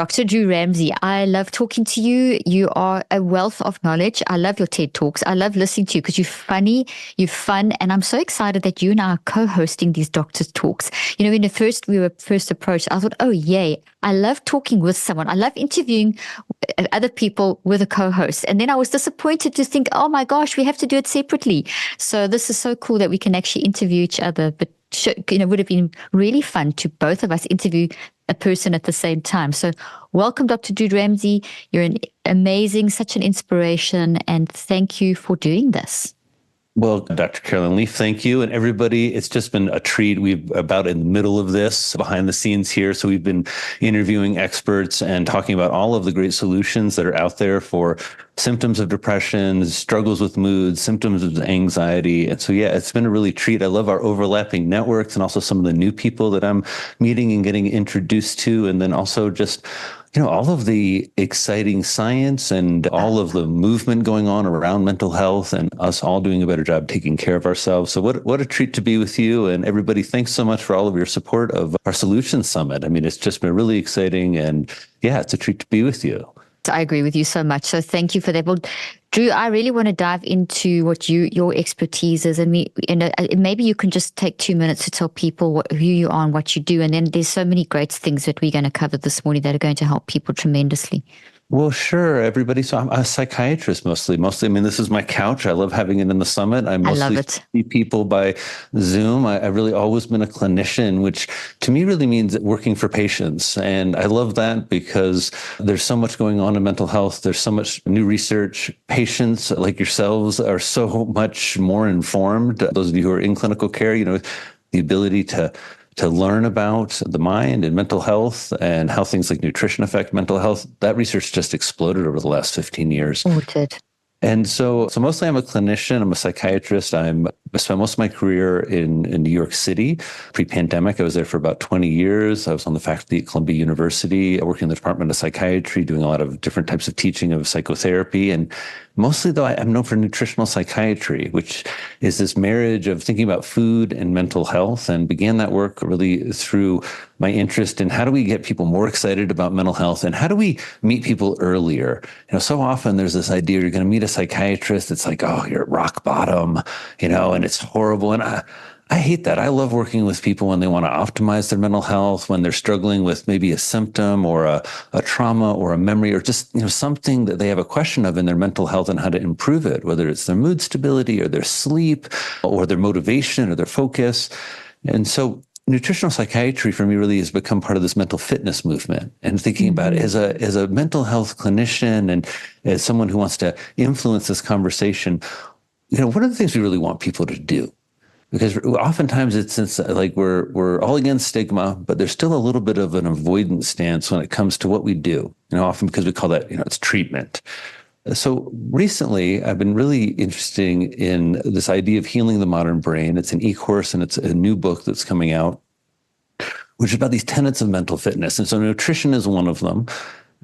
Dr. Drew Ramsey, I love talking to you. You are a wealth of knowledge. I love your TED Talks. I love listening to you because you're funny, you're fun, and I'm so excited that you and I are co-hosting these doctors' talks. You know, when we were first approached, I thought, oh, yay, I love talking with someone. I love interviewing other people with a co-host. And then I was disappointed to think, oh my gosh, we have to do it separately. So this is so cool that we can actually interview each other, but would have been really fun to both of us interview a person at the same time. So welcome, Dr. Drew Ramsey. You're an amazing, such an inspiration, and thank you for doing this. Well, Dr. Carolyn Leaf, thank you. And everybody, it's just been a treat. We've about in the middle of this, behind the scenes here. So we've been interviewing experts and talking about all of the great solutions that are out there for symptoms of depression, struggles with mood, symptoms of anxiety. And so, yeah, it's been a really treat. I love our overlapping networks and also some of the new people that I'm meeting and getting introduced to. And then also just all of the exciting science and all of the movement going on around mental health and us all doing a better job taking care of ourselves. So what a treat to be with you. And everybody, thanks so much for all of your support of our Solutions Summit. I mean, it's just been really exciting. And yeah, it's a treat to be with you. I agree with you so much. So thank you for that. Well, Drew, I really want to dive into what your expertise is, and maybe you can just take 2 minutes to tell people who you are and what you do. And then there's so many great things that we're going to cover this morning that are going to help people tremendously. Well, sure, everybody. So I'm a psychiatrist mostly. I mean, this is my couch. I love having it in the summit. I mostly see people by Zoom. I've really always been a clinician, which to me really means working for patients. And I love that because there's so much going on in mental health. There's so much new research. Patients like yourselves are so much more informed. Those of you who are in clinical care, the ability to learn about the mind and mental health and how things like nutrition affect mental health. That research just exploded over the last 15 years. Oh, it did. And so mostly I'm a clinician, I'm a psychiatrist. I spent most of my career in New York City. Pre-pandemic, I was there for about 20 years. I was on the faculty at Columbia University, working in the Department of Psychiatry, doing a lot of different types of teaching of psychotherapy. And mostly, though, I'm known for nutritional psychiatry, which is this marriage of thinking about food and mental health, and began that work really through my interest in how do we get people more excited about mental health and how do we meet people earlier. So often there's this idea you're going to meet a psychiatrist. It's like, oh, you're at rock bottom, and it's horrible. And I hate that. I love working with people when they want to optimize their mental health, when they're struggling with maybe a symptom or a trauma or a memory or just, something that they have a question of in their mental health and how to improve it, whether it's their mood stability or their sleep or their motivation or their focus. And so nutritional psychiatry for me really has become part of this mental fitness movement, and thinking about it as a mental health clinician and as someone who wants to influence this conversation, what are the things we really want people to do? Because oftentimes it's like we're all against stigma, but there's still a little bit of an avoidance stance when it comes to what we do, often because we call that, it's treatment. So recently, I've been really interested in this idea of healing the modern brain. It's an e-course and it's a new book that's coming out, which is about these tenets of mental fitness. And so nutrition is one of them.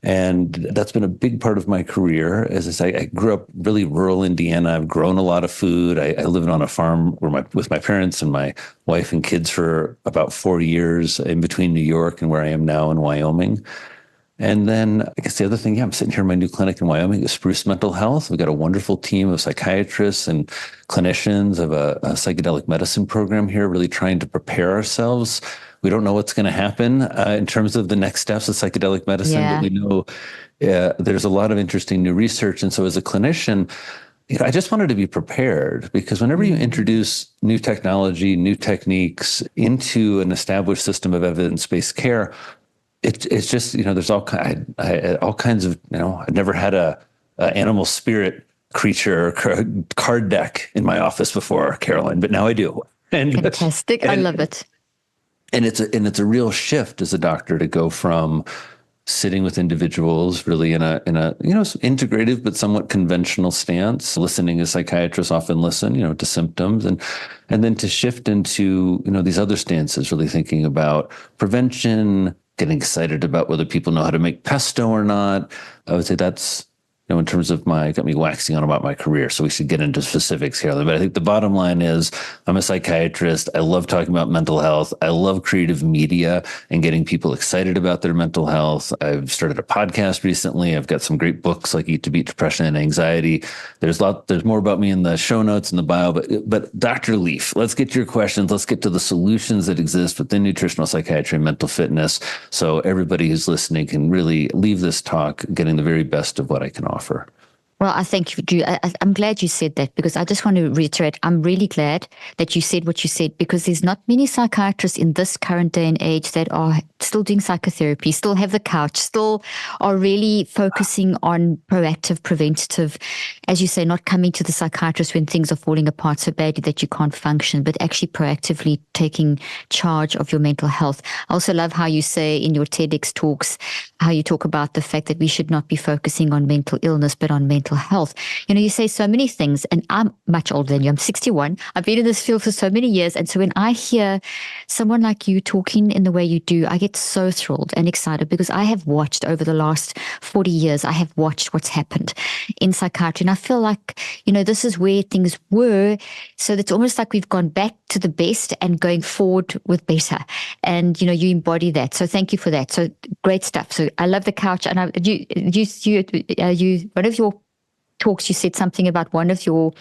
And that's been a big part of my career. As I say, I grew up really rural Indiana. I've grown a lot of food. I lived on a farm with my parents and my wife and kids for about 4 years in between New York and where I am now in Wyoming. And then I guess the other thing, I'm sitting here in my new clinic in Wyoming at Spruce Mental Health. We've got a wonderful team of psychiatrists and clinicians of a psychedelic medicine program here, really trying to prepare ourselves. We don't know what's going to happen in terms of the next steps of psychedelic medicine, but we know there's a lot of interesting new research. And so as a clinician, I just wanted to be prepared, because whenever you introduce new technology, new techniques into an established system of evidence-based care, it's just, there's all kinds of, I've never had a animal spirit creature or card deck in my office before, Caroline, but now I do. And fantastic. I love it. And it's a real shift as a doctor to go from sitting with individuals really in a integrative but somewhat conventional stance, listening as psychiatrists often listen, to symptoms, and then to shift into, these other stances, really thinking about prevention, getting excited about whether people know how to make pesto or not. I would say that's in terms of got me waxing on about my career. So we should get into specifics here. But I think the bottom line is I'm a psychiatrist. I love talking about mental health. I love creative media and getting people excited about their mental health. I've started a podcast recently. I've got some great books like Eat to Beat Depression and Anxiety. There's more about me in the show notes and the bio, but Dr. Leaf, let's get to your questions. Let's get to the solutions that exist within nutritional psychiatry and mental fitness. So everybody who's listening can really leave this talk getting the very best of what I can offer. Well, I thank you, Drew. I'm glad you said that, because I just want to reiterate, I'm really glad that you said what you said, because there's not many psychiatrists in this current day and age that are still doing psychotherapy, still have the couch, still are really focusing on proactive, preventative, as you say, not coming to the psychiatrist when things are falling apart so badly that you can't function, but actually proactively taking charge of your mental health. I also love how you say in your TEDx talks, how you talk about the fact that we should not be focusing on mental illness, but on mental health. You say so many things, and I'm much older than you. I'm 61. I've been in this field for so many years. And so when I hear someone like you talking in the way you do, I get so thrilled and excited, because I have watched over the last 40 years, I have watched what's happened in psychiatry. And I feel like, this is where things were. So it's almost like we've gone back to the best and going forward with better. And, you embody that. So thank you for that. So great stuff. So I love the couch. And one of your talks, you said something about one of your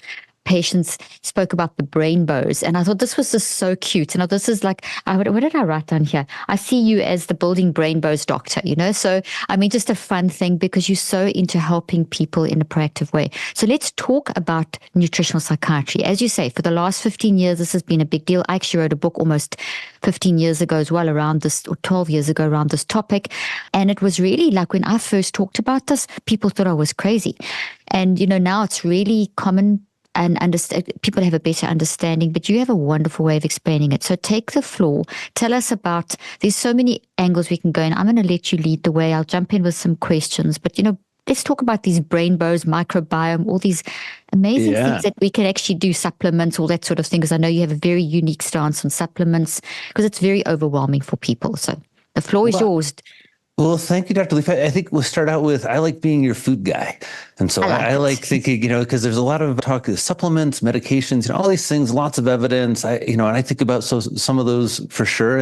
patients spoke about the brainbows. And I thought this was just so cute. And this is like, what did I write down here? I see you as the building brainbows doctor, So, just a fun thing, because you're so into helping people in a proactive way. So let's talk about nutritional psychiatry. As you say, for the last 15 years, this has been a big deal. I actually wrote a book almost 15 years ago as well around this, or 12 years ago around this topic. And it was really like, when I first talked about this, people thought I was crazy. And, now it's really common, and people have a better understanding, but you have a wonderful way of explaining it. So take the floor. Tell us about, there's so many angles we can go in. I'm going to let you lead the way. I'll jump in with some questions, but let's talk about these brainbows, microbiome, all these amazing things that we can actually do, supplements, all that sort of thing, because I know you have a very unique stance on supplements, because it's very overwhelming for people. So the floor is yours. Well, thank you, Dr. Leaf. I think we'll start out with, I like being your food guy. And so I like thinking, because there's a lot of talk of supplements, medications, all these things, lots of evidence. And I think about some of those for sure.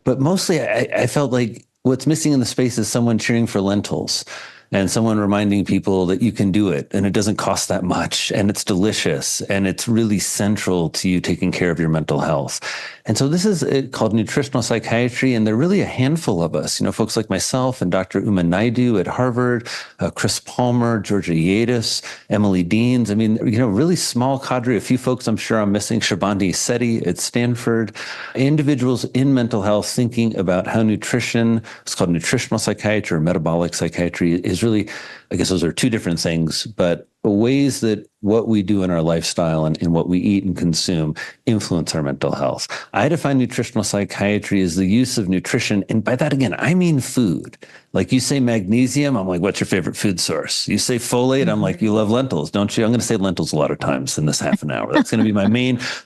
But mostly I felt like what's missing in the space is someone cheering for lentils. And someone reminding people that you can do it, and it doesn't cost that much, and it's delicious, and it's really central to you taking care of your mental health. And so this is called nutritional psychiatry, and there are really a handful of us, folks like myself and Dr. Uma Naidu at Harvard, Chris Palmer, Georgia Yadis, Emily Deans. Really small cadre, a few folks I'm sure I'm missing, Shabandi Sethi at Stanford, individuals in mental health thinking about how nutrition, it's called nutritional psychiatry or metabolic psychiatry, is really, I guess those are two different things, but ways that what we do in our lifestyle and what we eat and consume influence our mental health. I define nutritional psychiatry as the use of nutrition. And by that, again, I mean food. Like you say magnesium, I'm like, what's your favorite food source? You say folate, I'm like, you love lentils, don't you? I'm going to say lentils a lot of times in this half an hour. That's going to be my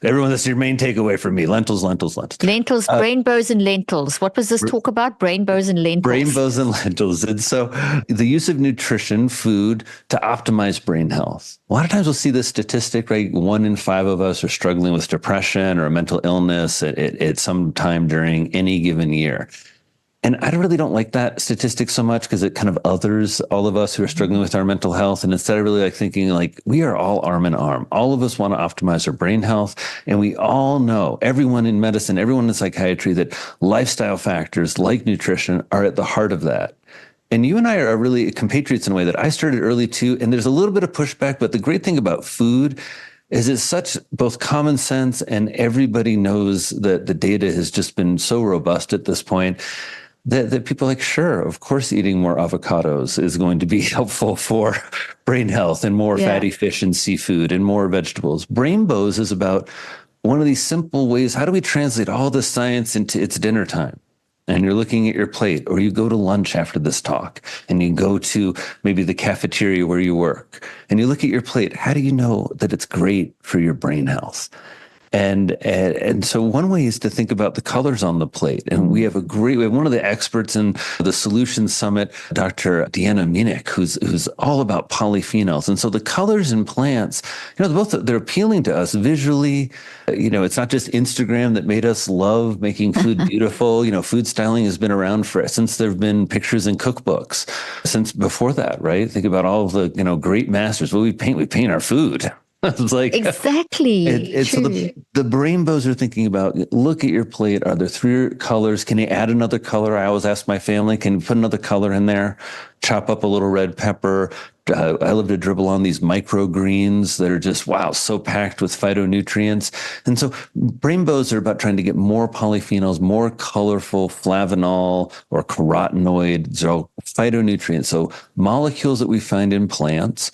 everyone, that's your main takeaway from me. Lentils. Lentils, brainbows and lentils. What was this talk about? Brainbows and lentils. Brainbows and lentils. And so the use of nutrition, food, to optimize brain health. A lot of times we'll see this statistic, right? 1 in 5 of us are struggling with depression or a mental illness at some time during any given year. And I really don't like that statistic so much, because it kind of others all of us who are struggling with our mental health. And instead I really like thinking like we are all arm in arm. All of us want to optimize our brain health. And we all know, everyone in medicine, everyone in psychiatry, that lifestyle factors like nutrition are at the heart of that. And you and I are really compatriots in a way that I started early too. And there's a little bit of pushback, but the great thing about food is it's such both common sense, and everybody knows that the data has just been so robust at this point that people are like, sure, of course, eating more avocados is going to be helpful for brain health, and more fatty fish and seafood and more vegetables. Brainbows is about one of these simple ways. How do we translate all this science into it's dinner time? And you're looking at your plate, or you go to lunch after this talk, and you go to maybe the cafeteria where you work, and you look at your plate. How do you know that it's great for your brain health? And so one way is to think about the colors on the plate. And we have one of the experts in the Solutions Summit, Dr. Deanna Minnick, who's all about polyphenols. And so the colors in plants, they're appealing to us visually. It's not just Instagram that made us love making food beautiful. Food styling has been around since there have been pictures in cookbooks, since before that, right? Think about all of the, great masters. What we paint our food. It's like exactly. So the brainbows are thinking about, look at your plate. Are there 3 colors? Can you add another color? I always ask my family, can you put another color in there? Chop up a little red pepper. I love to dribble on these microgreens that are just, wow, so packed with phytonutrients. And so brainbows are about trying to get more polyphenols, more colorful flavanol or carotenoid, so phytonutrients. So molecules that we find in plants.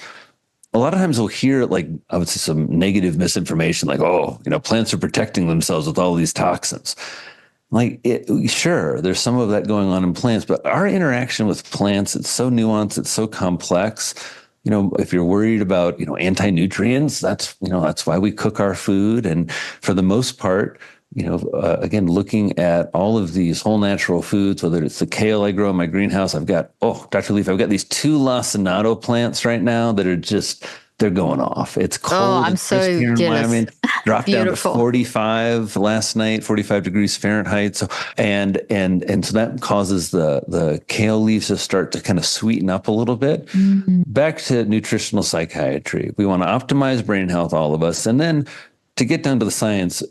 A lot of times we'll hear, I would say, some negative misinformation, like, plants are protecting themselves with all these toxins. Sure, there's some of that going on in plants, but our interaction with plants, it's so nuanced, it's so complex. If you're worried about, anti-nutrients, that's why we cook our food. And for the most part, again, looking at all of these whole natural foods, whether it's the kale I grow in my greenhouse, I've got these 2 lacinato plants right now that are they're going off. It's cold. Oh, I'm so here in jealous. Wyoming. Dropped down to 45 last night, 45 degrees Fahrenheit. So, and so that causes the kale leaves to start to kind of sweeten up a little bit. Mm-hmm. Back to nutritional psychiatry. We want to optimize brain health, all of us. And then to get down to the science,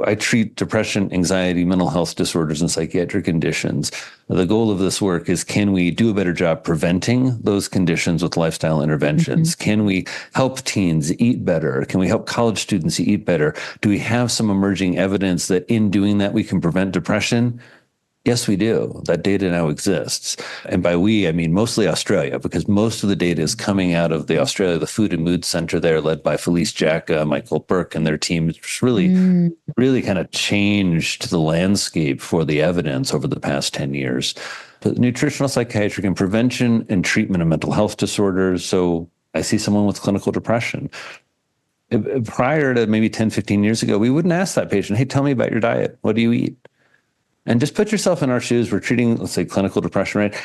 I treat depression, anxiety, mental health disorders, and psychiatric conditions. The goal of this work is, can we do a better job preventing those conditions with lifestyle interventions? Mm-hmm. Can we help teens eat better? Can we help college students eat better? Do we have some emerging evidence that in doing that we can prevent depression? Yes, we do. That data now exists. And by we, I mean mostly Australia, because most of the data is coming out of the Food and Mood Center there, led by Felice Jacka, Michael Burke, and their team. It's really kind of changed the landscape for the evidence over the past 10 years. But nutritional psychiatry and prevention and treatment of mental health disorders. So I see someone with clinical depression. Prior to maybe 10, 15 years ago, we wouldn't ask that patient, hey, tell me about your diet. What do you eat? And just put yourself in our shoes. We're treating, let's say, clinical depression, right?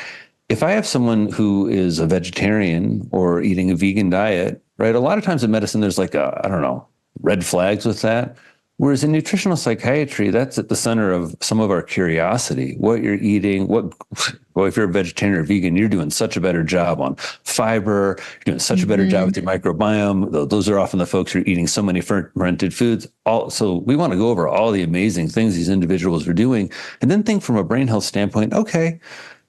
If I have someone who is a vegetarian or eating a vegan diet, right? A lot of times in medicine, there's red flags with that. Whereas in nutritional psychiatry, that's at the center of some of our curiosity. What you're eating, if you're a vegetarian or vegan, you're doing such a better job on fiber, you're doing such a better job with your microbiome. Those are often the folks who are eating so many fermented foods. So we want to go over all the amazing things these individuals are doing, and then think from a brain health standpoint, okay,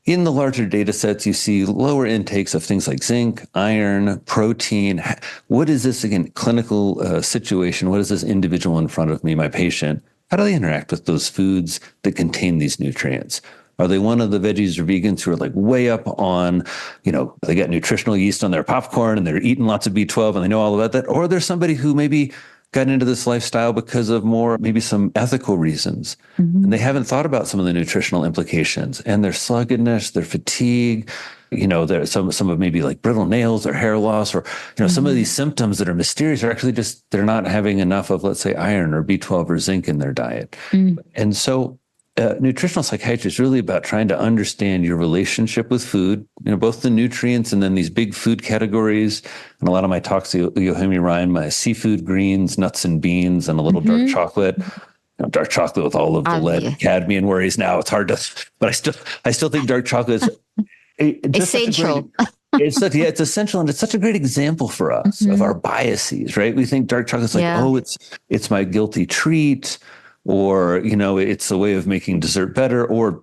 in the larger data sets, you see lower intakes of things like zinc, iron, protein. What is this, again, clinical situation? What is this individual in front of me, my patient? How do they interact with those foods that contain these nutrients? Are they one of the veggies or vegans who are way up on, they got nutritional yeast on their popcorn and they're eating lots of B12 and they know all about that? Or are there somebody who maybe got into this lifestyle because of maybe some ethical reasons. Mm-hmm. And they haven't thought about some of the nutritional implications and their sluggedness, their fatigue, there's some of maybe brittle nails or hair loss, or, some of these symptoms that are mysterious are actually just, they're not having enough of, let's say, iron or B12 or zinc in their diet. Mm-hmm. And so nutritional psychiatry is really about trying to understand your relationship with food, both the nutrients and then these big food categories. And a lot of my talks, you'll hear me rhyme my seafood, greens, nuts and beans, and a little dark chocolate. Dark chocolate with all of the lead and cadmium worries now. It's hard to, but I still think dark chocolate is essential. It's essential, and it's such a great example for us of our biases, right? We think dark chocolate's it's my guilty treat. Or, it's a way of making dessert better. Or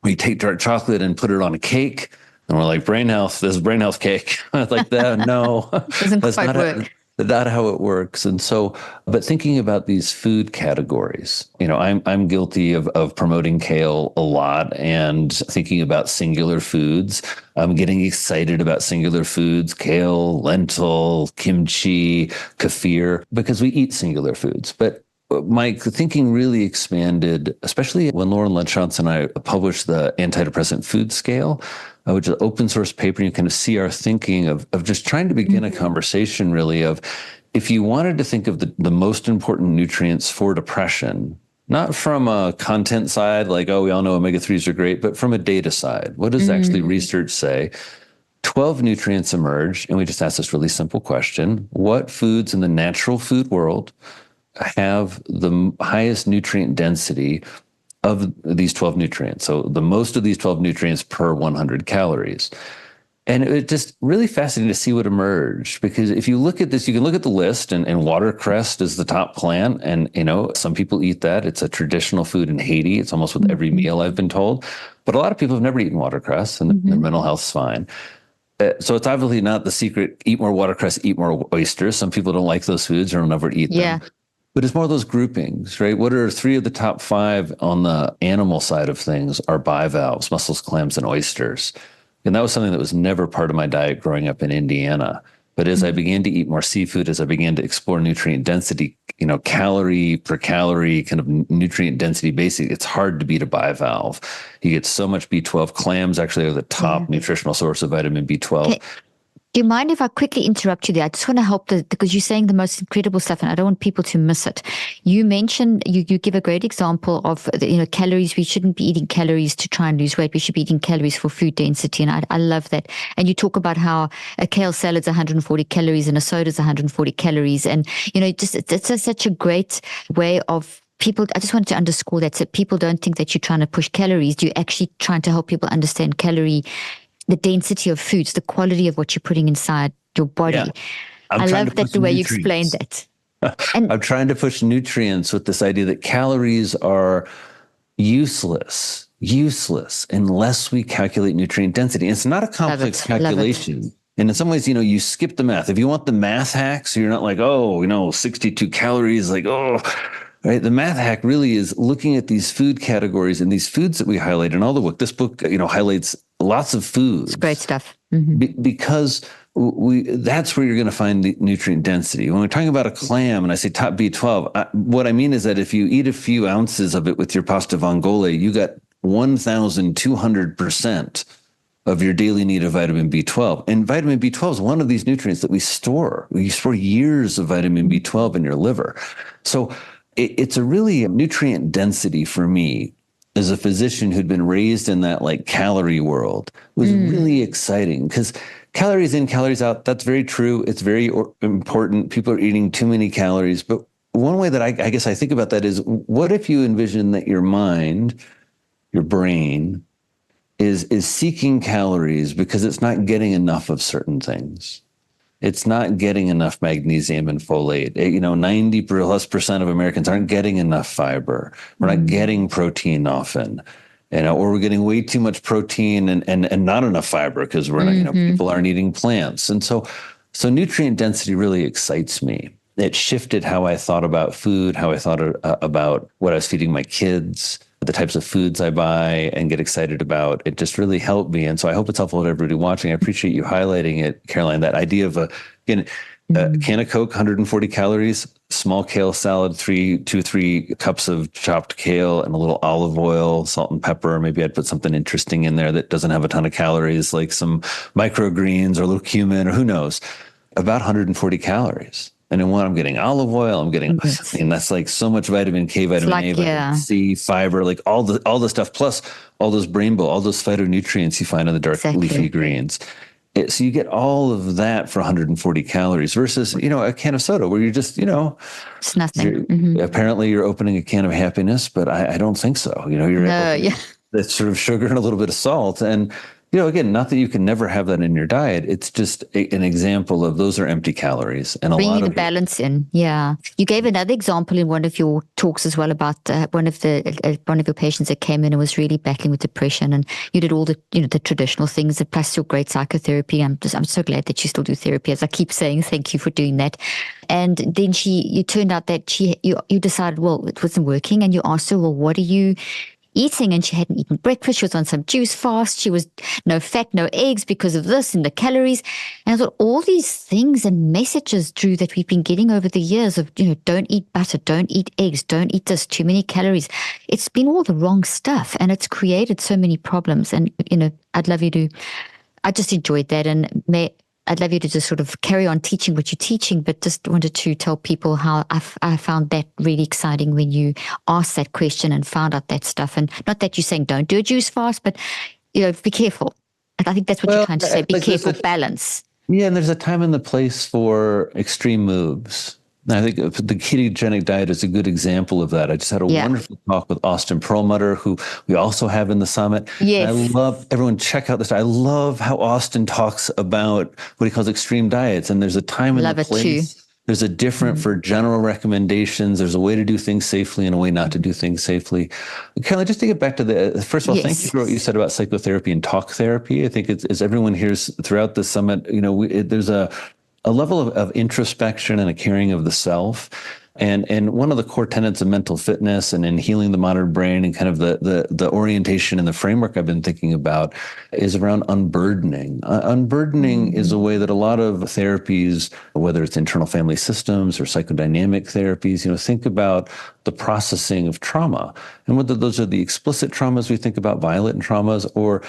we take dark chocolate and put it on a cake and we're like, brain health, this is brain health cake. Like that. No, doesn't quite work. Not how it works. And so, but thinking about these food categories, I'm guilty of promoting kale a lot and thinking about singular foods. I'm getting excited about singular foods, kale, lentil, kimchi, kefir, because we eat singular foods. But my thinking really expanded, especially when Lauren Ledschantz and I published the Antidepressant Food Scale, which is an open source paper. You kind of see our thinking of just trying to begin a conversation really of, if you wanted to think of the most important nutrients for depression, not from a content side, like, oh, we all know omega-3s are great, but from a data side, what does actually research say? 12 nutrients emerged, and we just asked this really simple question. What foods in the natural food world have the highest nutrient density of these 12 nutrients? So the most of these 12 nutrients per 100 calories. And it just really fascinating to see what emerged, because if you look at this, you can look at the list, and watercress is the top plant. And, some people eat that. It's a traditional food in Haiti. It's almost with every meal, I've been told. But a lot of people have never eaten watercress, and their mental health's fine. So it's obviously not the secret, eat more watercress, eat more oysters. Some people don't like those foods or will never eat them. But it's more of those groupings, right? What are 3 of the top 5 on the animal side of things are bivalves, mussels, clams, and oysters. And that was something that was never part of my diet growing up in Indiana. But as I began to eat more seafood, as I began to explore nutrient density, calorie per calorie, kind of nutrient density basic, it's hard to beat a bivalve. You get so much B12. Clams actually are the top nutritional source of vitamin B12. Okay. Do you mind if I quickly interrupt you there? I just want to help because you're saying the most incredible stuff, and I don't want people to miss it. You mentioned, you give a great example of calories. We shouldn't be eating calories to try and lose weight. We should be eating calories for food density, and I love that. And you talk about how a kale salad's 140 calories and a soda's 140 calories, and it's such a great way of people. I just wanted to underscore that, so people don't think that you're trying to push calories. You're actually trying to help people understand the density of foods, the quality of what you're putting inside your body. Yeah. I love that the way you explained that. And I'm trying to push nutrients with this idea that calories are useless unless we calculate nutrient density. And it's not a complex calculation. And in some ways, you skip the math. If you want the math hack, so you're not like, 62 calories, like, right? The math hack really is looking at these food categories and these foods that we highlight in all the book. This book, highlights lots of foods. It's great stuff. Because that's where you're going to find the nutrient density. When we're talking about a clam and I say top B12, what I mean is that if you eat a few ounces of it with your pasta vongole, you got 1,200% of your daily need of vitamin B12. And vitamin B12 is one of these nutrients that we store. We store years of vitamin B12 in your liver. So it's a really nutrient density for me as a physician who'd been raised in that calorie world was really exciting, because calories in, calories out, that's very true. It's very important. People are eating too many calories. But one way that I guess I think about that is, what if you envision that your mind, your brain, is seeking calories because it's not getting enough of certain things? It's not getting enough magnesium and folate. 90+% of Americans aren't getting enough fiber. We're not getting protein often, or we're getting way too much protein and not enough fiber because we're not, people aren't eating plants. And so nutrient density really excites me. It shifted how I thought about food, how I thought about what I was feeding my kids, the types of foods I buy and get excited about. It just really helped me. And so I hope it's helpful to everybody watching. I appreciate you highlighting it, Caroline, that idea of a can of Coke, 140 calories, small kale salad, 2 or 3 cups of chopped kale and a little olive oil, salt and pepper. Maybe I'd put something interesting in there that doesn't have a ton of calories, like some microgreens or a little cumin or who knows, about 140 calories. And in one, I'm getting olive oil. I'm getting, and that's so much vitamin K, vitamin A, vitamin C, fiber, all the stuff, plus all those all those phytonutrients you find in the dark leafy greens. So you get all of that for 140 calories versus, a can of soda where you're just, it's nothing. Apparently you're opening a can of happiness, but I don't think so. That's sort of sugar and a little bit of salt. And, again, not that you can never have that in your diet. It's just an example of those are empty calories. And bringing the balance in. Yeah. You gave another example in one of your talks as well about one of your patients that came in and was really battling with depression, and you did all the the traditional things, plus your great psychotherapy. I'm so glad that you still do therapy, as I keep saying. Thank you for doing that. And then you turned out that you decided, well, it wasn't working, and you asked her, well, what are you eating? And she hadn't eaten breakfast. She was on some juice fast. She was no fat, no eggs because of this and the calories. And I thought, all these things and messages, Drew, that we've been getting over the years of, don't eat butter, don't eat eggs, don't eat this, too many calories. It's been all the wrong stuff, and it's created so many problems. And, I'd love you to, I just enjoyed that. And I'd love you to just sort of carry on teaching what you're teaching, but just wanted to tell people how I found that really exciting when you asked that question and found out that stuff. And not that you're saying don't do a juice fast, but, be careful. And I think that's what you're trying to say. Be careful, balance. Yeah, and there's a time and the place for extreme moves. And I think the ketogenic diet is a good example of that. I just had a wonderful talk with Austin Perlmutter, who we also have in the summit. Yes. And I love, everyone check out this. I love how Austin talks about what he calls extreme diets. And there's a time and a place. Too. There's a different for general recommendations. There's a way to do things safely and a way not to do things safely. Caroline, just to get back to first of all, thank you for what you said about psychotherapy and talk therapy. I think as everyone hears throughout the summit, there's a level of introspection and a caring of the self. And one of the core tenets of mental fitness and in healing the modern brain and kind of the orientation and the framework I've been thinking about is around unburdening. Unburdening is a way that a lot of therapies, whether it's internal family systems or psychodynamic therapies, think about the processing of trauma. And whether those are the explicit traumas we think about, violent traumas, or,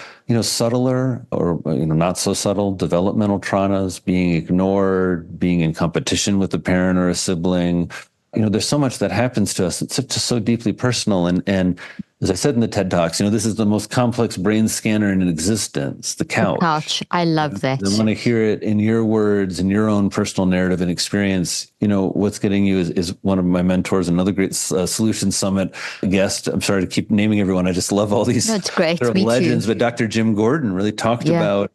subtler or, not so subtle developmental traumas, being ignored, being in competition with a parent or a sibling. There's so much that happens to us. It's just so deeply personal. And as I said in the TED Talks, this is the most complex brain scanner in existence, the couch. The couch. I love that. I want to hear it in your words, in your own personal narrative and experience. What's getting you is one of my mentors, another great Solution Summit guest. I'm sorry to keep naming everyone. I just love all these great. They're legends. Too. But Dr. Jim Gordon really talked about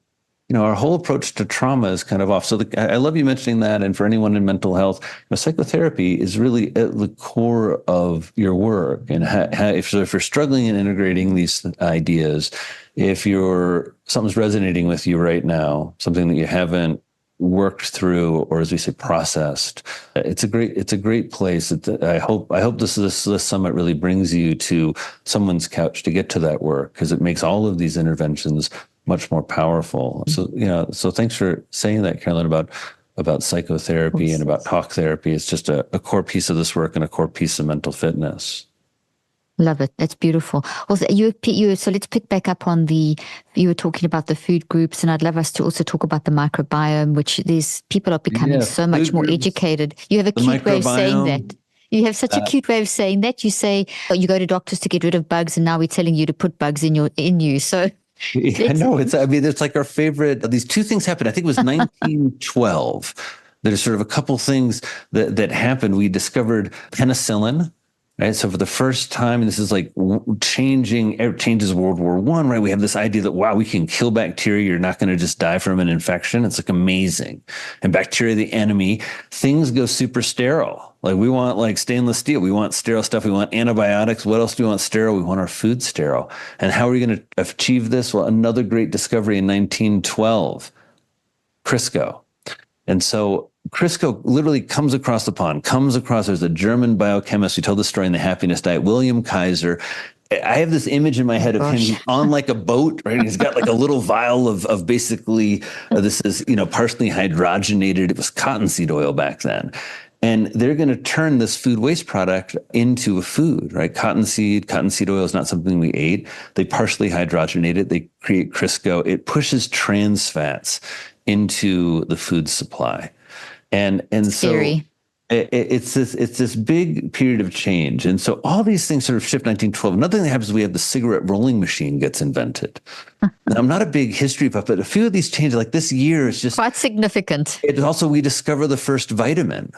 our whole approach to trauma is kind of off. So I love you mentioning that. And for anyone in mental health, psychotherapy is really at the core of your work. And if you're struggling in integrating these ideas, if something's resonating with you right now, something that you haven't worked through, or as we say, processed, it's a great place. I hope this summit really brings you to someone's couch to get to that work, because it makes all of these interventions much more powerful. So thanks for saying that, Caroline, about psychotherapy and about talk therapy. It's just a core piece of this work and a core piece of mental fitness. Love it. That's beautiful. Well, so let's pick back up on you were talking about the food groups, and I'd love us to also talk about the microbiome, which people are becoming so much more educated. You have a cute way of saying that. You have such a cute way of saying that. You say you go to doctors to get rid of bugs, and now we're telling you to put bugs in you. So I know it's like our favorite. These two things happened. I think it was 1912. There's sort of a couple things that happened. We discovered penicillin, right? So for the first time, and this is like changes World War I, right? We have this idea that, wow, we can kill bacteria. You're not going to just die from an infection. It's like amazing. And bacteria, the enemy, things go super sterile. Like we want like stainless steel. We want sterile stuff. We want antibiotics. What else do we want sterile? We want our food sterile. And how are we going to achieve this? Well, another great discovery in 1912, Crisco. And so Crisco literally comes across the pond, there's a German biochemist who told the story in The Happiness Diet, William Kaiser. I have this image in my head of him on like a boat, right? He's got like a little vial of basically, this is, partially hydrogenated. It was cottonseed oil back then. And they're going to turn this food waste product into a food, right? Cottonseed oil is not something we ate. They partially hydrogenate it. They create Crisco. It pushes trans fats into the food supply. And so it's this big period of change. And so all these things sort of shift 1912. Another thing that happens is we have the cigarette rolling machine gets invented. And I'm not a big history buff, but a few of these changes, like this year is just quite significant. It's also, we discover the first vitamin.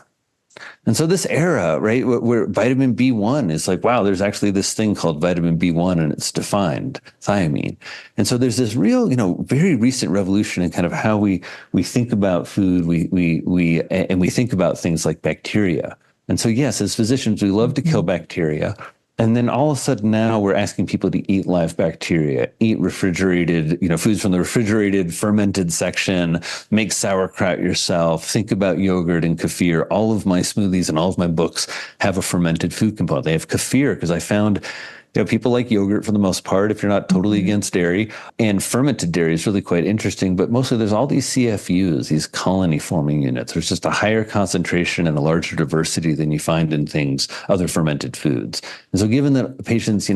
And so this era, right, where vitamin B1 is like, wow, there's actually this thing called vitamin B1 and it's defined, thiamine. And so there's this real, very recent revolution in kind of how we think about food, we think about things like bacteria. And so yes, as physicians, we love to kill bacteria. And then all of a sudden now we're asking people to eat live bacteria, eat refrigerated, foods from the refrigerated, fermented section, make sauerkraut yourself, think about yogurt and kefir. All of my smoothies and all of my books have a fermented food component. They have kefir because I found people like yogurt for the most part, if you're not totally against dairy. And fermented dairy is really quite interesting. But mostly there's all these CFUs, these colony forming units. There's just a higher concentration and a larger diversity than you find in other fermented foods. And so given that patients,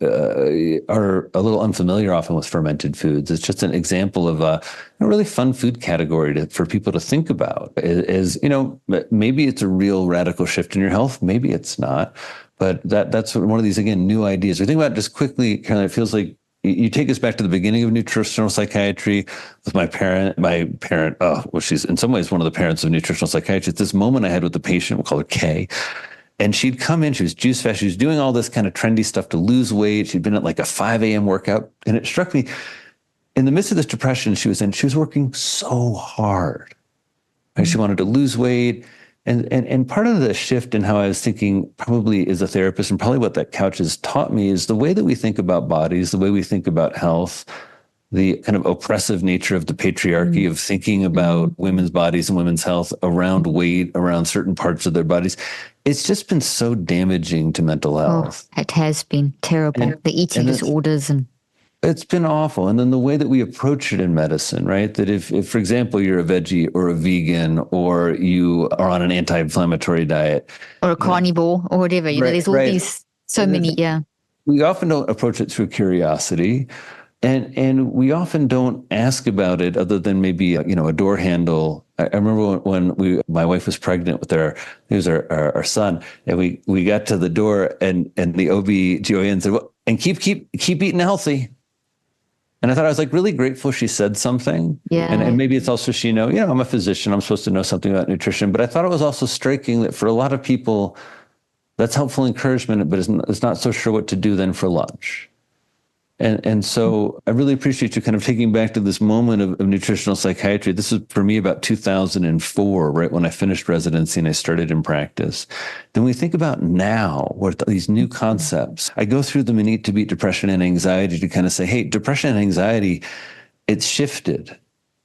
are a little unfamiliar often with fermented foods. It's just an example of a really fun food category for people to think about. Maybe it's a real radical shift in your health. Maybe it's not. But that's one of these, again, new ideas. We think about it just quickly, Caroline, it feels like you take us back to the beginning of nutritional psychiatry with my parent, she's in some ways one of the parents of nutritional psychiatry. It's this moment I had with the patient, we'll call her Kay. And she'd come in, she was juice fast, she was doing all this kind of trendy stuff to lose weight. She'd been at like a 5 a.m. workout. And it struck me, in the midst of this depression she was in, she was working so hard. Right? She wanted to lose weight. And part of the shift in how I was thinking, probably as a therapist, and probably what that couch has taught me, is the way that we think about bodies, the way we think about health, the kind of oppressive nature of the patriarchy of thinking about women's bodies and women's health around weight, around certain parts of their bodies. It's just been so damaging to mental health. Oh, it has been terrible. The eating disorders and it's been awful. And then the way that we approach it in medicine, right? That if, for example, you're a veggie or a vegan, or you are on an anti-inflammatory diet, or a carnivore or whatever, there's all these, so many, we often don't approach it through curiosity. And we often don't ask about it other than maybe, a door handle. I remember when my wife was pregnant with our son, and we got to the door and the OB-GYN said, well, and keep eating healthy. And I thought, I was like really grateful she said something. Yeah. And maybe it's also I'm a physician, I'm supposed to know something about nutrition. But I thought it was also striking that for a lot of people, that's helpful encouragement, but it's not so sure what to do then for lunch. And so I really appreciate you kind of taking back to this moment of nutritional psychiatry. This was for me about 2004, right when I finished residency and I started in practice. Then we think about now, what these new concepts. I go through them in Eat to Beat Depression and Anxiety to kind of say, hey, depression and anxiety, it's shifted.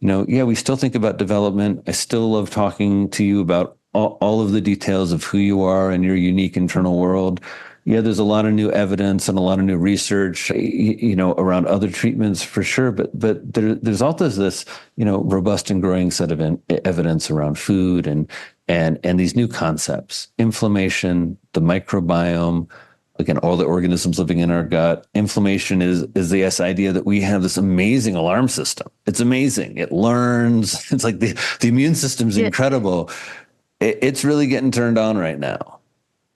We still think about development. I still love talking to you about all of the details of who you are and your unique internal world. Yeah, there's a lot of new evidence and a lot of new research, around other treatments for sure. But there's also this, robust and growing set of evidence around food and these new concepts: inflammation, the microbiome, again, all the organisms living in our gut. Inflammation is this idea that we have this amazing alarm system. It's amazing. It learns. It's like the immune system's incredible. It's really getting turned on right now.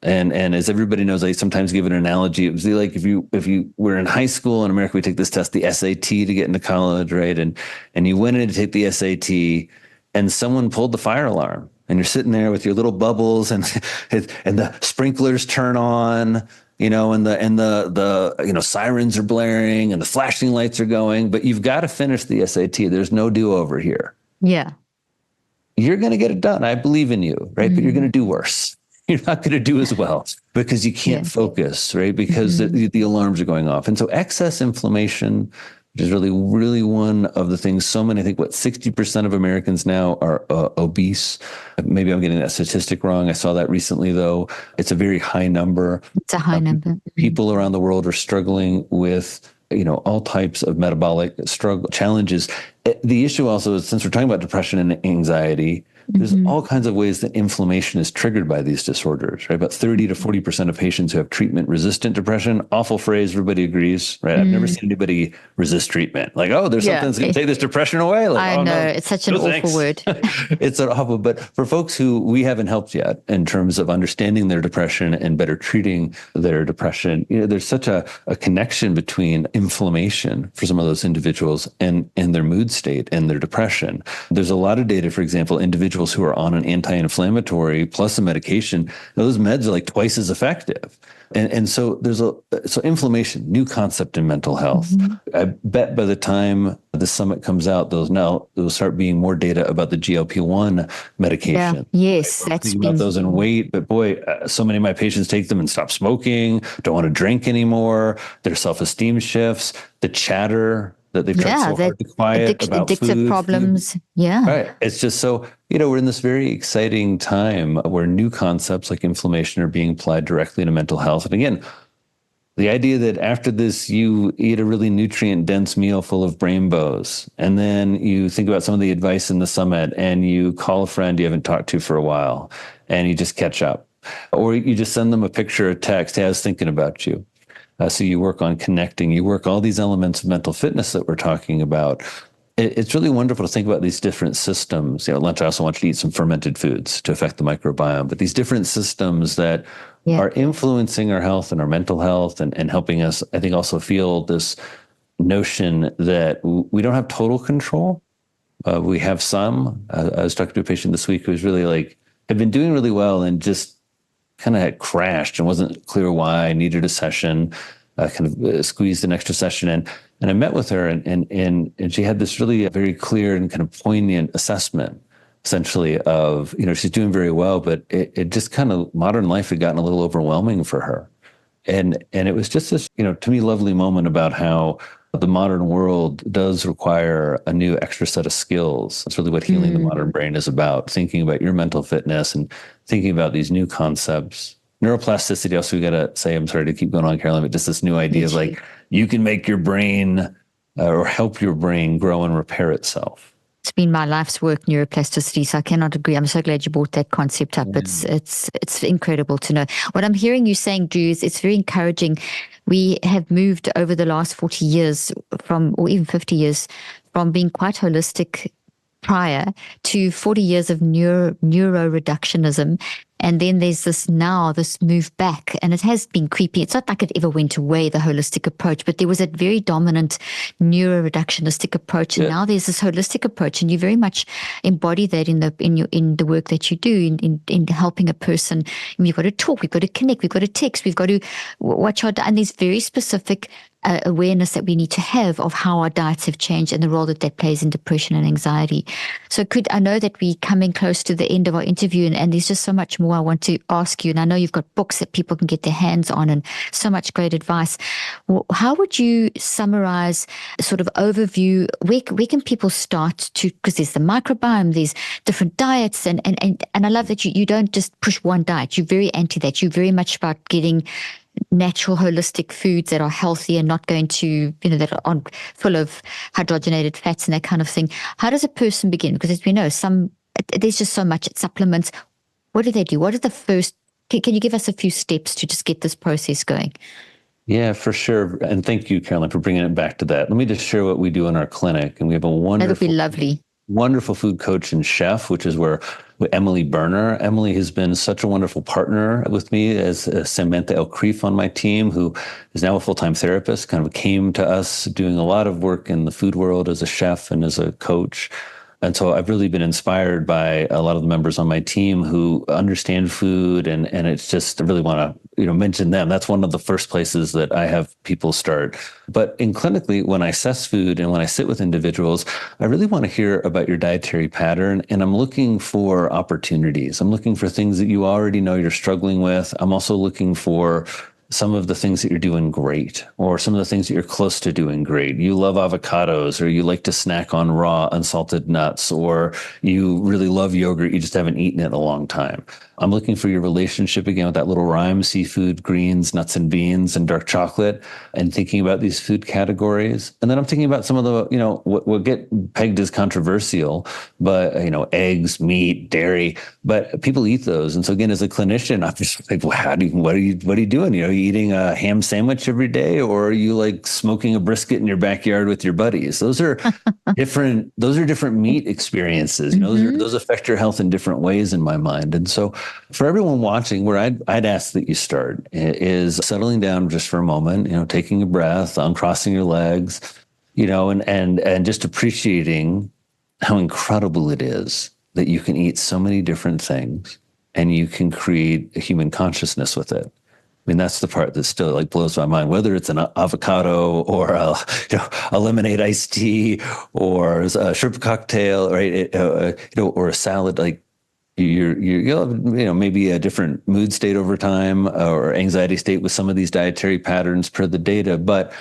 And as everybody knows, I sometimes give an analogy. It was like if you were in high school in America, we take this test, the SAT, to get into college, right? And you went in to take the SAT, and someone pulled the fire alarm, and you're sitting there with your little bubbles, and the sprinklers turn on, and the sirens are blaring, and the flashing lights are going, but you've got to finish the SAT. There's no do-over here. Yeah, you're going to get it done. I believe in you, right? Mm-hmm. But you're going to do worse. You're not going to do as well because you can't focus, right? Because the alarms are going off. And so excess inflammation, which is really, really one of the things I think 60% of Americans now are obese. Maybe I'm getting that statistic wrong. I saw that recently, though. It's a very high number. It's a high number. People around the world are struggling with all types of metabolic challenges. The issue also is, since we're talking about depression and anxiety, there's all kinds of ways that inflammation is triggered by these disorders, right? About 30 to 40% of patients who have treatment-resistant depression, awful phrase, everybody agrees, right? I've never seen anybody resist treatment. Like, there's something that's going to take this depression away. Like, I know, no, it's such an awful word. It's an awful, but for folks who we haven't helped yet in terms of understanding their depression and better treating their depression, there's such a connection between inflammation for some of those individuals and their mood state and their depression. There's a lot of data, for example, individuals who are on an anti-inflammatory plus a medication, those meds are like twice as effective. And so so inflammation, new concept in mental health. I bet by the time the summit comes out, there'll start being more data about the GLP-1 medication. Yeah. Yes, that's about those in weight. But boy, so many of my patients take them and stop smoking, don't want to drink anymore. Their self-esteem shifts, the chatter that they've tried so hard to quiet about addictive food, problems. Yeah. Right. It's just so, we're in this very exciting time where new concepts like inflammation are being applied directly to mental health. And again, the idea that after this, you eat a really nutrient-dense meal full of rainbows, and then you think about some of the advice in the summit, and you call a friend you haven't talked to for a while, and you just catch up. Or you just send them a picture or text, hey, I was thinking about you. So you work on connecting, you work all these elements of mental fitness that we're talking about. It's really wonderful to think about these different systems. At lunch, I also want you to eat some fermented foods to affect the microbiome, but these different systems that are influencing our health and our mental health and helping us, I think, also feel this notion that we don't have total control. We have some. I was talking to a patient this week who was really had been doing really well and just kind of had crashed and wasn't clear why, needed a session, squeezed an extra session in. And I met with her and she had this really very clear and kind of poignant assessment, essentially, of, she's doing very well, but it just kind of, modern life had gotten a little overwhelming for her. And it was just this, to me, lovely moment about how the modern world does require a new extra set of skills. That's really what healing the modern brain is about, thinking about your mental fitness and thinking about these new concepts. Neuroplasticity, also, we got to say, I'm sorry to keep going on, Carolyn, but just this new idea of you can make your brain or help your brain grow and repair itself. It's been my life's work, neuroplasticity, so I cannot agree. I'm so glad you brought that concept up. It's incredible to know. What I'm hearing you saying, Drew, is it's very encouraging. We have moved over the last 40 years or even 50 years, from being quite holistic prior to 40 years of neuro reductionism. And then there's this move back, and it has been creepy. It's not like it ever went away, the holistic approach, but there was a very dominant neuro-reductionistic approach. And now there's this holistic approach, and you very much embody that in the work that you do in helping a person. We've got to talk, we've got to connect, we've got to text, we've got to watch our diet, and there's very specific awareness that we need to have of how our diets have changed and the role that plays in depression and anxiety. So I know that we're coming close to the end of our interview, and there's just so much more I want to ask you. And I know you've got books that people can get their hands on and so much great advice. How would you summarize, sort of overview, where can people start to, because there's the microbiome, there's different diets, and I love that you don't just push one diet. You're very anti that. You're very much about getting natural holistic foods that are healthy and not going to, that are full of hydrogenated fats and that kind of thing. How does a person begin? Because as we know, there's just so much supplements. What do they do? What are the first, can you give us a few steps to just get this process going? Yeah, for sure. And thank you, Carolyn, for bringing it back to that. Let me just share what we do in our clinic. And we have a That would be lovely. Wonderful food coach and chef, which is where Emily Berner. Emily has been such a wonderful partner with me, as Samantha Elkreef on my team, who is now a full-time therapist, kind of came to us doing a lot of work in the food world as a chef and as a coach. And so I've really been inspired by a lot of the members on my team who understand food, and it's just, I really want to, mention them. That's one of the first places that I have people start. But clinically, when I assess food and when I sit with individuals, I really want to hear about your dietary pattern, and I'm looking for opportunities. I'm looking for things that you already know you're struggling with. I'm also looking for some of the things that you're doing great, or some of the things that you're close to doing great. You love avocados, or you like to snack on raw, unsalted nuts, or you really love yogurt, you just haven't eaten it in a long time. I'm looking for your relationship again with that little rhyme: seafood, greens, nuts and beans, and dark chocolate, and thinking about these food categories. And then I'm thinking about some of the, what get pegged as controversial, but, eggs, meat, dairy, but people eat those. And so again, as a clinician, I'm just like, well, what are you doing? Are you eating a ham sandwich every day, or are you like smoking a brisket in your backyard with your buddies? Those are different meat experiences. Those affect your health in different ways in my mind. And so for everyone watching, where I'd ask that you start is settling down just for a moment, taking a breath, uncrossing your legs, and just appreciating how incredible it is that you can eat so many different things and you can create a human consciousness with it. I mean, that's the part that still blows my mind, whether it's an avocado or a lemonade iced tea or a shrimp cocktail, right? Or a salad. You'll have, maybe a different mood state over time or anxiety state with some of these dietary patterns per the data, but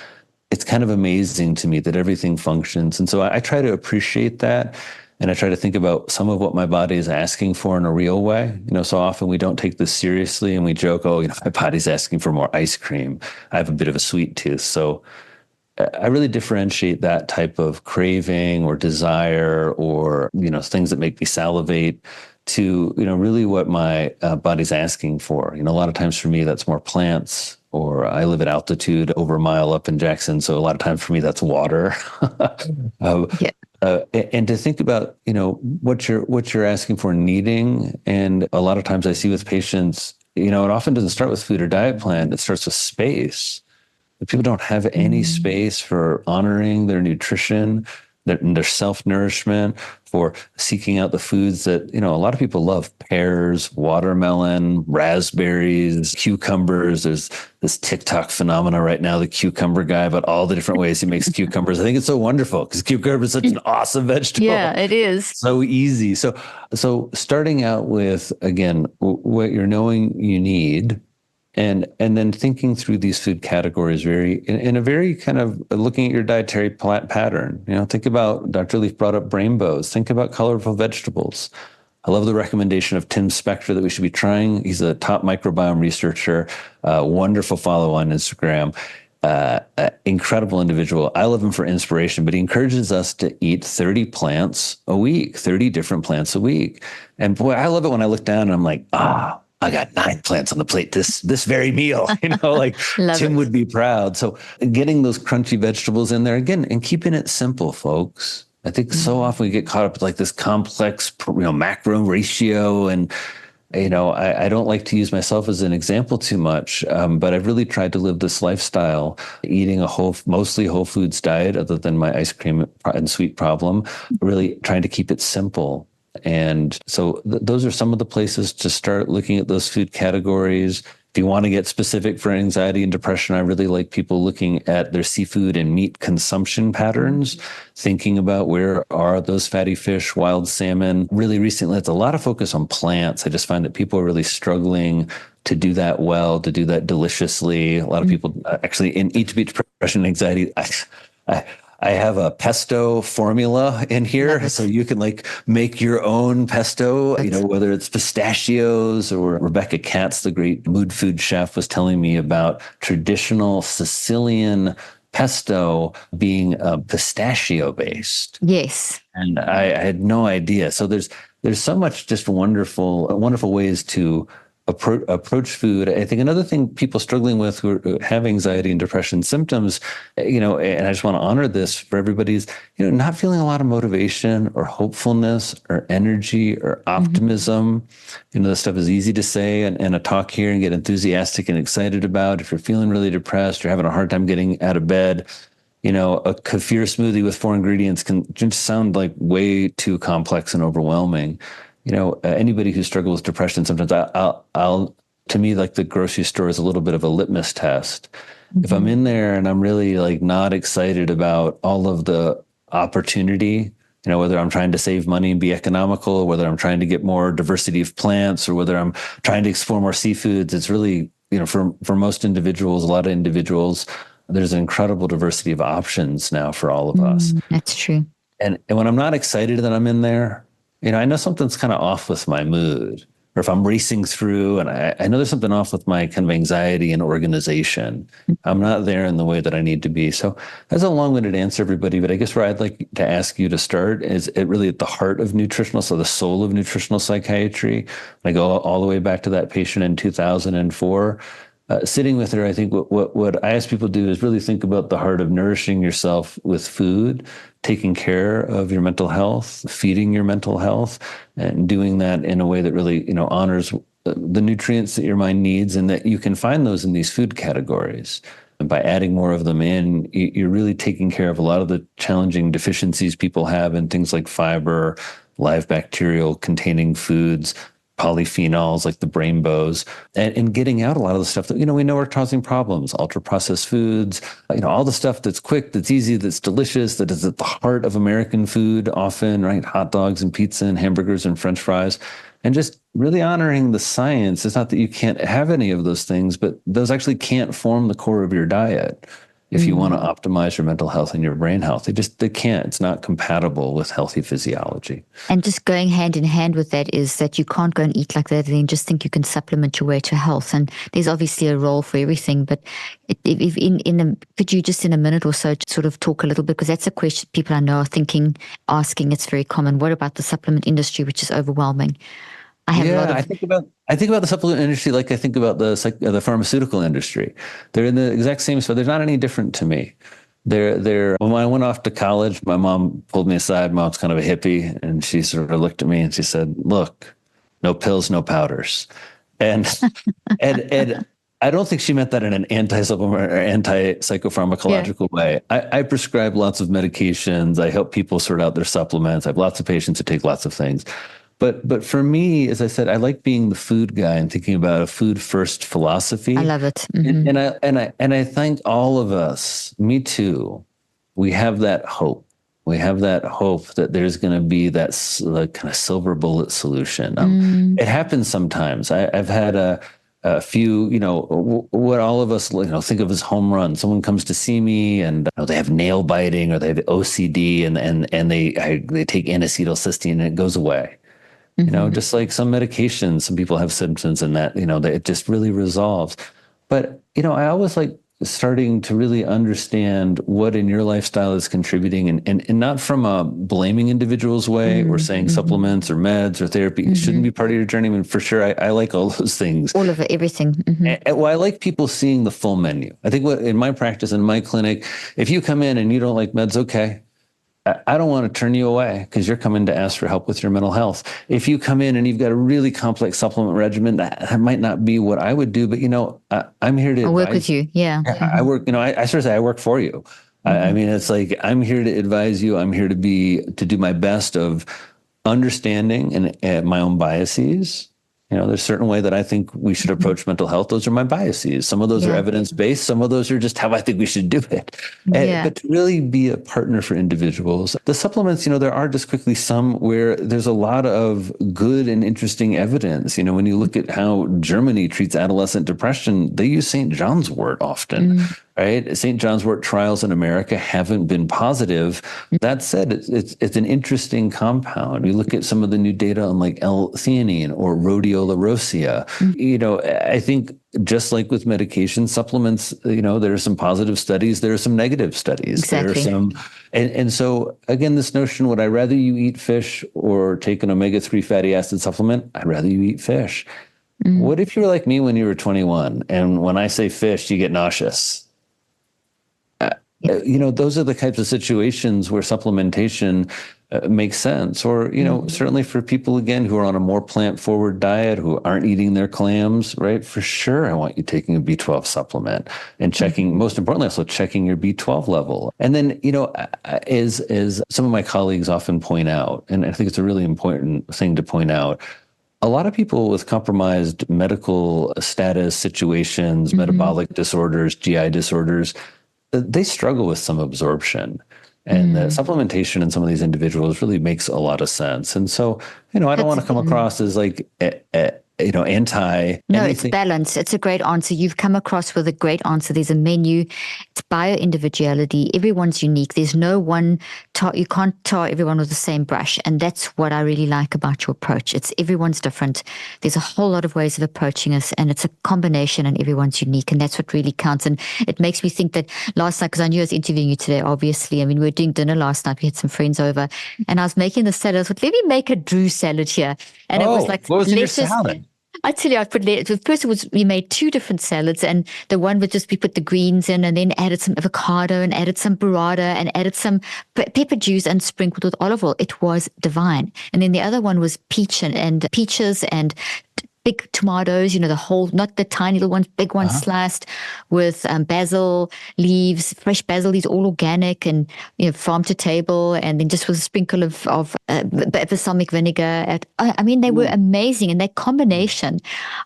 it's kind of amazing to me that everything functions. And so I try to appreciate that. And I try to think about some of what my body is asking for in a real way. So often we don't take this seriously and we joke, my body's asking for more ice cream. I have a bit of a sweet tooth. So I really differentiate that type of craving or desire or, things that make me salivate to, really what my body's asking for. A lot of times for me, that's more plants, or I live at altitude over a mile up in Jackson. So a lot of times for me, that's water. Yeah. And to think about, what you're asking for, needing. And a lot of times I see with patients, it often doesn't start with food or diet plan. It starts with space. If people don't have any space for honoring their nutrition, their self-nourishment, for seeking out the foods that, a lot of people love: pears, watermelon, raspberries, cucumbers. There's this TikTok phenomena right now, the cucumber guy, but all the different ways he makes cucumbers. I think it's so wonderful because cucumber is such an awesome vegetable. Yeah, it is. So easy. So starting out with, again, what you're knowing you need, and then thinking through these food categories in a very kind of looking at your dietary pattern. Think about, Dr. Leaf brought up rainbows. Think about colorful vegetables. I love the recommendation of Tim Spector that we should be trying. He's a top microbiome researcher, wonderful follow on Instagram. Incredible individual. I love him for inspiration, but he encourages us to eat 30 plants a week, 30 different plants a week. And boy, I love it when I look down and I'm like, I got 9 plants on the plate this very meal. Like Tim would be proud. So getting those crunchy vegetables in there again, and keeping it simple, folks. I think so often we get caught up with like this complex, macro ratio. And, I don't like to use myself as an example too much, but I've really tried to live this lifestyle, eating a mostly whole foods diet, other than my ice cream and sweet problem, really trying to keep it simple. And so those are some of the places to start looking at those food categories. If you want to get specific for anxiety and depression, I really like people looking at their seafood and meat consumption patterns, thinking about where are those fatty fish, wild salmon. Really recently, it's a lot of focus on plants. I just find that people are really struggling to do that well, to do that deliciously. A lot of people actually in Eat to Beat Depression and Anxiety, I have a pesto formula in here, so you can make your own pesto, whether it's pistachios, or Rebecca Katz, the great mood food chef, was telling me about traditional Sicilian pesto being pistachio based. Yes. And I had no idea. So there's so much just wonderful ways to approach food. I think another thing people struggling with who have anxiety and depression symptoms, and I just want to honor this for everybody, is, not feeling a lot of motivation or hopefulness or energy or optimism. This stuff is easy to say and a talk here and get enthusiastic and excited about. If you're feeling really depressed, you're having a hard time getting out of bed, a kefir smoothie with 4 ingredients can just sound like way too complex and overwhelming. Anybody who struggles with depression, sometimes I'll to me, like the grocery store is a little bit of a litmus test. If I'm in there and I'm really not excited about all of the opportunity, whether I'm trying to save money and be economical, whether I'm trying to get more diversity of plants, or whether I'm trying to explore more seafoods, it's really, for most individuals, a lot of individuals, there's an incredible diversity of options now for all of us. That's true. And when I'm not excited that I'm in there, I know something's kind of off with my mood, or if I'm racing through and I know there's something off with my kind of anxiety and organization, I'm not there in the way that I need to be. So that's a long-winded answer, everybody, but I guess where I'd like to ask you to start is really at the heart of nutritional, so the soul of nutritional psychiatry. I go all the way back to that patient in 2004. Sitting with her, I think what I ask people to do is really think about the heart of nourishing yourself with food, taking care of your mental health, feeding your mental health, and doing that in a way that really, honors the nutrients that your mind needs, and that you can find those in these food categories. And by adding more of them in, you're really taking care of a lot of the challenging deficiencies people have in things like fiber, live bacterial containing foods, polyphenols like the rainbows, and getting out a lot of the stuff that, we know are causing problems, ultra-processed foods, all the stuff that's quick, that's easy, that's delicious, that is at the heart of American food often, right? Hot dogs and pizza and hamburgers and French fries. And just really honoring the science. It's not that you can't have any of those things, but those actually can't form the core of your diet if you want to optimize your mental health and your brain health. They can't. It's not compatible with healthy physiology. And just going hand in hand with that is that you can't go and eat like that and then just think you can supplement your way to health. And there's obviously a role for everything. But could you just in a minute or so sort of talk a little bit, because that's a question people I know are asking. It's very common. What about the supplement industry, which is overwhelming? I think I think about the supplement industry like I think about the pharmaceutical industry. They're in the exact same spot. They're not any different to me. When I went off to college, my mom pulled me aside. Mom's kind of a hippie, and she sort of looked at me and she said, "Look, no pills, no powders." And and I don't think she meant that in an anti-supplement or anti-psychopharmacological way. I prescribe lots of medications. I help people sort out their supplements. I have lots of patients who take lots of things. But for me, as I said, I like being the food guy and thinking about a food first philosophy. I love it. And I think all of us, me too, we have that hope. We have that hope that there's going to be that kind of silver bullet solution. It happens sometimes. I've had a few, what all of us, think of as home runs. Someone comes to see me and they have nail biting or they have OCD and they take N-acetylcysteine and it goes away. Just like some medications, some people have symptoms and that, it just really resolves. But, I always like starting to really understand what in your lifestyle is contributing and not from a blaming individuals way or saying supplements or meds or therapy shouldn't be part of your journey. I mean, for sure, I like all those things. All of it, everything. Well, I like people seeing the full menu. I think in my practice, in my clinic, if you come in and you don't like meds, okay. I don't want to turn you away because you're coming to ask for help with your mental health. If you come in and you've got a really complex supplement regimen, that might not be what I would do, but I'm here to work with you. Yeah. I work, I sort of say I work for you. I mean, it's like, I'm here to advise you. I'm here to do my best of understanding and my own biases. There's a certain way that I think we should approach mental health. Those are my biases. Some of those are evidence-based. Some of those are just how I think we should do it. But to really be a partner for individuals, the supplements, there are just quickly some where there's a lot of good and interesting evidence. When you look at how Germany treats adolescent depression, they use St. John's wort often. Right? St. John's wort trials in America haven't been positive. That said, it's an interesting compound. You look at some of the new data on like L-theanine or rhodiola rosea. I think just like with medication supplements, there are some positive studies, there are some negative studies. Exactly. There are some, and so again, this notion, would I rather you eat fish or take an omega-3 fatty acid supplement? I'd rather you eat fish. What if you were like me when you were 21? And when I say fish, you get nauseous? Those are the types of situations where supplementation makes sense. Or, certainly for people, again, who are on a more plant-forward diet, who aren't eating their clams, right? For sure, I want you taking a B12 supplement and checking, most importantly, also checking your B12 level. And then, as some of my colleagues often point out, and I think it's a really important thing to point out, a lot of people with compromised medical status situations, metabolic disorders, GI disorders, they struggle with some absorption. And the supplementation in some of these individuals really makes a lot of sense. And so, I don't want to come across as like, anti. No, it's balance. It's a great answer. You've come across with a great answer. There's a menu. It's bio-individuality. Everyone's unique. There's no one, you can't tar everyone with the same brush. And that's what I really like about your approach. It's everyone's different. There's a whole lot of ways of approaching us, and it's a combination, and everyone's unique. And that's what really counts. And it makes me think that last night, because I knew I was interviewing you today, obviously, we were doing dinner last night. We had some friends over, and I was making the salad. I thought, let me make a Drew salad here. And it was like, what was in your salad? I tell you, I put lettuce. First, we made two different salads, and the one would just we put the greens in, and then added some avocado, and added some burrata, and added some pepper juice, and sprinkled with olive oil. It was divine. And then the other one was peaches and big tomatoes, the whole, not the tiny little ones, big ones sliced with basil leaves, fresh basil leaves, all organic and, farm to table, and then just with a sprinkle of balsamic vinegar. They were amazing, and that combination,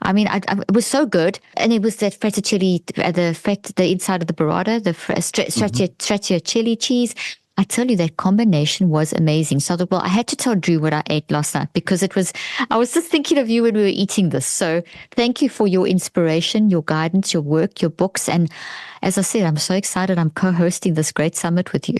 it was so good. And it was that fettuccine, the inside of the burrata, the stracciatella cheese. I tell you, that combination was amazing. So I had to tell Drew what I ate last night, because I was just thinking of you when we were eating this. So thank you for your inspiration, your guidance, your work, your books. And as I said, I'm so excited. I'm co-hosting this great summit with you.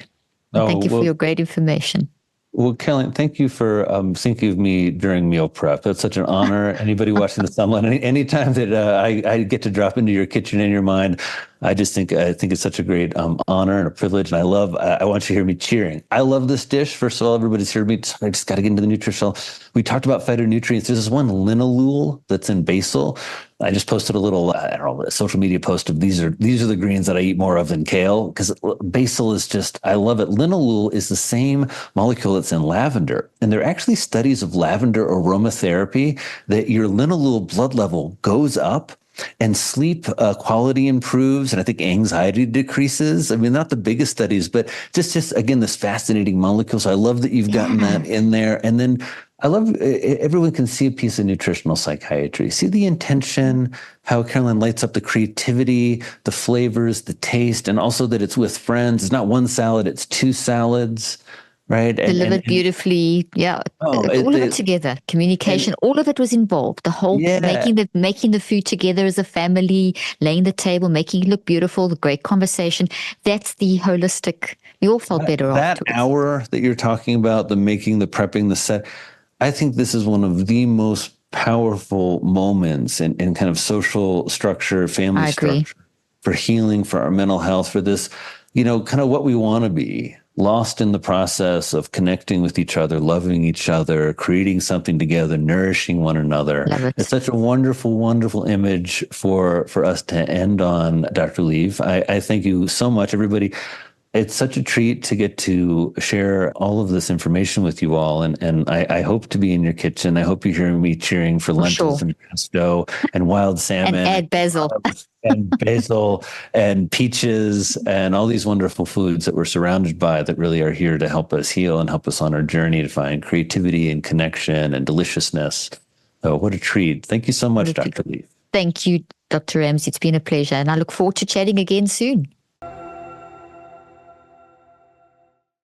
Thank you for your great information. Well, Caroline, thank you for thinking of me during meal prep. That's such an honor. Anybody watching the Sunlight, anytime that I get to drop into your kitchen in your mind, I think it's such a great honor and a privilege. And I want you to hear me cheering. I love this dish. First of all, everybody's heard me. I just got to get into the nutritional. We talked about phytonutrients. There's this one linalool that's in basil. I just posted a little, I don't know, a social media post of these are the greens that I eat more of than kale, because basil is just, I love it. Linalool is the same molecule that's in lavender. And there are actually studies of lavender aromatherapy that your linalool blood level goes up and sleep quality improves. And I think anxiety decreases. I mean, not the biggest studies, but just again, this fascinating molecule. So I love that you've gotten that in there. And then I love everyone can see a piece of nutritional psychiatry. See the intention, how Caroline lights up the creativity, the flavors, the taste, and also that it's with friends. It's not one salad, it's two salads, right? Delivered beautifully. Yeah. All of it together. Communication, all of it was involved. The whole making the food together as a family, laying the table, making it look beautiful, the great conversation. That's the holistic. You all felt better afterwards. That hour that you're talking about, the making, the prepping, the set, I think this is one of the most powerful moments in kind of social structure, family structure, for healing, for our mental health, for this, kind of what we want to be, lost in the process of connecting with each other, loving each other, creating something together, nourishing one another. It's such a wonderful, wonderful image for us to end on, Dr. Leaf. I thank you so much, everybody. It's such a treat to get to share all of this information with you all. And I hope to be in your kitchen. I hope you hear me cheering for lentils and pesto and wild salmon. And add basil. And basil and peaches and all these wonderful foods that we're surrounded by that really are here to help us heal and help us on our journey to find creativity and connection and deliciousness. So what a treat. Thank you so much, Dr. Leaf. Thank you, Dr. Ramsey. It's been a pleasure. And I look forward to chatting again soon.